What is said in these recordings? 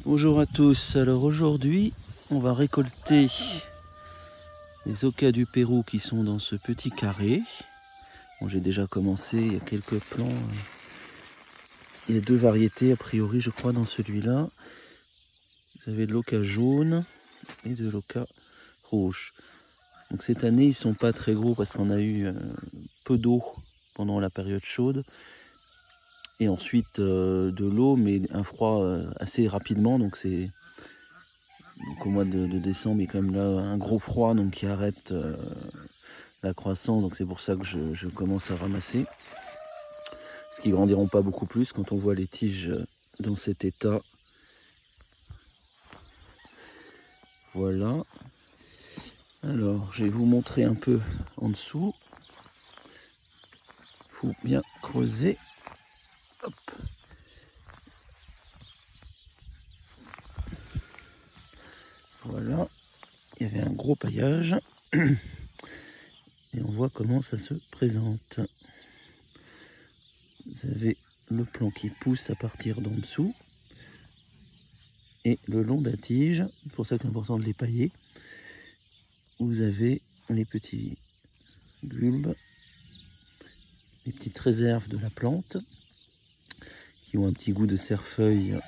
Bonjour à tous, alors aujourd'hui on va récolter les Ocas du Pérou qui sont dans ce petit carré. Bon, j'ai déjà commencé, il y a quelques plants, il y a deux variétés a priori je crois dans celui-là. Vous avez de l'Oca jaune et de l'Oca rouge. Donc cette année ils sont pas très gros parce qu'on a eu peu d'eau pendant la période chaude. Et ensuite de l'eau mais un froid assez rapidement, donc c'est... Donc au mois de décembre, il y a quand même là un gros froid donc qui arrête la croissance. Donc c'est pour ça que je commence à ramasser. Parce qu'ils grandiront pas beaucoup plus quand on voit les tiges dans cet état. Voilà. Alors je vais vous montrer un peu en dessous. Il faut bien creuser. Hop. Voilà. Il y avait un gros paillage. Et on voit comment ça se présente. Vous avez le plant qui pousse à partir d'en dessous. Et le long de la tige, c'est pour ça qu'il est important de les pailler, vous avez les petits bulbes, les petites réserves de la plante, qui ont un petit goût de cerfeuil,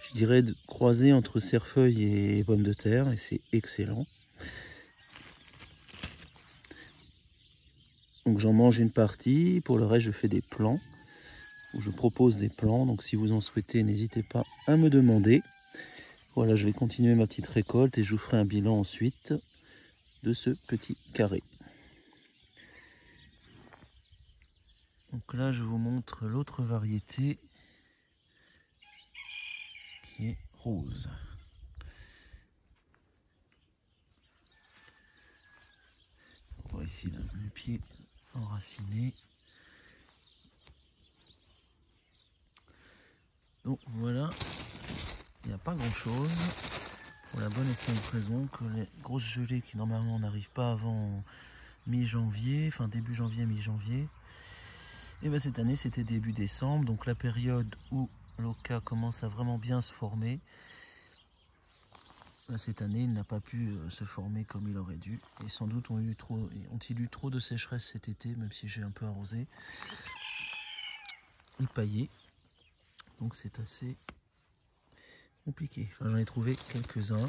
je dirais croisé entre cerfeuil et pommes de terre, et c'est excellent. Donc j'en mange une partie, pour le reste je fais des plants, ou je propose des plants, donc si vous en souhaitez, n'hésitez pas à me demander. Voilà, je vais continuer ma petite récolte et je vous ferai un bilan ensuite de ce petit carré. Donc là, je vous montre l'autre variété qui est rose. On voit ici là, le pied enraciné. Donc voilà, il n'y a pas grand chose. Pour la bonne et simple raison que les grosses gelées qui normalement n'arrivent pas avant mi-janvier, enfin début janvier, mi-janvier, et bien cette année c'était début décembre, donc la période où l'Oca commence à vraiment bien se former. Cette année il n'a pas pu se former comme il aurait dû, et sans doute ont-ils eu trop de sécheresse cet été, même si j'ai un peu arrosé et paillé, donc c'est assez compliqué. Enfin, j'en ai trouvé quelques-uns,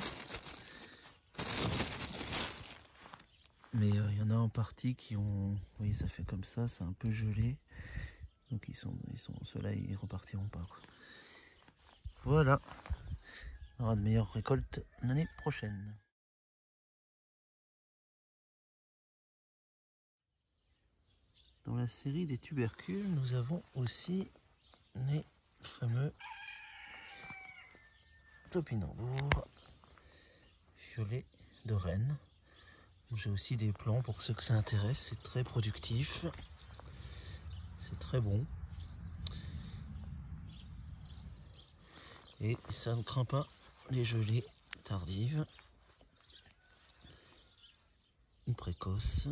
mais il y en a en partie qui ont, vous voyez, ça fait comme ça, c'est un peu gelé, donc ceux-là ils repartiront pas, quoi. Voilà, on aura de meilleures récoltes l'année prochaine. Dans la série des tubercules, nous avons aussi les fameux topinambours violets de Rennes. J'ai aussi des plants pour ceux que ça intéresse, c'est très productif, c'est très bon. Et ça ne craint pas les gelées tardives ou précoces.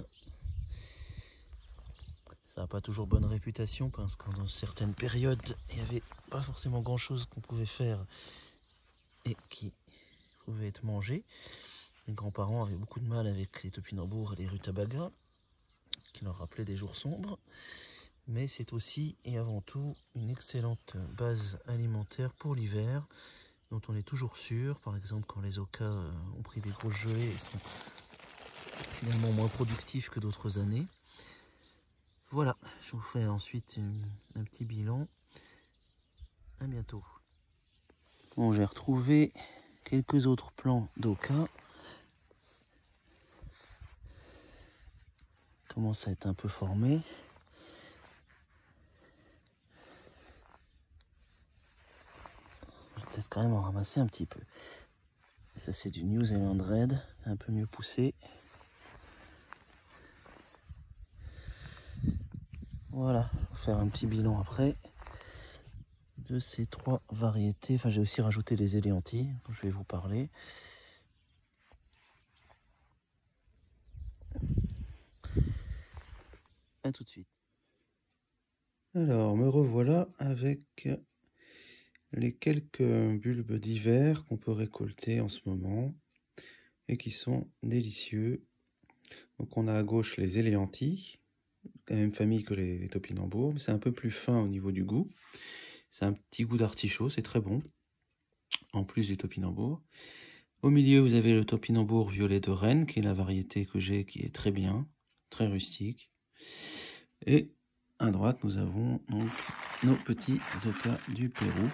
Ça n'a pas toujours bonne réputation parce que dans certaines périodes, il n'y avait pas forcément grand chose qu'on pouvait faire et qui pouvait être mangé. Les grands-parents avaient beaucoup de mal avec les topinambours et les rutabagas, qui leur rappelaient des jours sombres. Mais c'est aussi et avant tout une excellente base alimentaire pour l'hiver, dont on est toujours sûr. Par exemple, quand les Ocas ont pris des grosses gelées, ils sont finalement moins productifs que d'autres années. Voilà, je vous fais ensuite un petit bilan. À bientôt. Bon, j'ai retrouvé quelques autres plants d'Oca. Commence à être un peu formé. Je vais peut-être quand même en ramasser un petit peu. Et ça c'est du New Zealand Red, un peu mieux poussé. Voilà, je vais faire un petit bilan après de ces trois variétés. Enfin, j'ai aussi rajouté les éléantilles dont je vais vous parler. A tout de suite. Alors, me revoilà avec les quelques bulbes d'hiver qu'on peut récolter en ce moment et qui sont délicieux. Donc on a à gauche les éléantis, la même famille que les topinambours, mais c'est un peu plus fin au niveau du goût. C'est un petit goût d'artichaut, c'est très bon, en plus du topinambour. Au milieu, vous avez le topinambour violet de Rennes, qui est la variété que j'ai, qui est très bien, très rustique. Et à droite, nous avons donc nos petits okas du Pérou.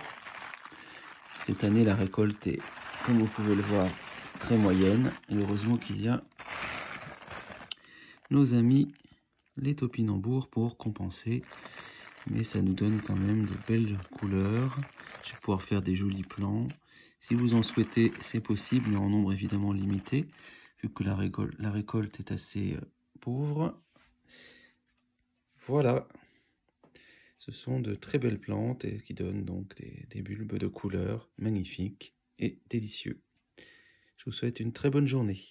Cette année, la récolte est, comme vous pouvez le voir, très moyenne. Et heureusement qu'il y a nos amis les topinambours pour compenser. Mais ça nous donne quand même de belles couleurs. Je vais pouvoir faire des jolis plants. Si vous en souhaitez, c'est possible, mais en nombre évidemment limité, vu que la récolte est assez pauvre. Voilà, ce sont de très belles plantes et qui donnent donc des bulbes de couleurs magnifiques et délicieux. Je vous souhaite une très bonne journée.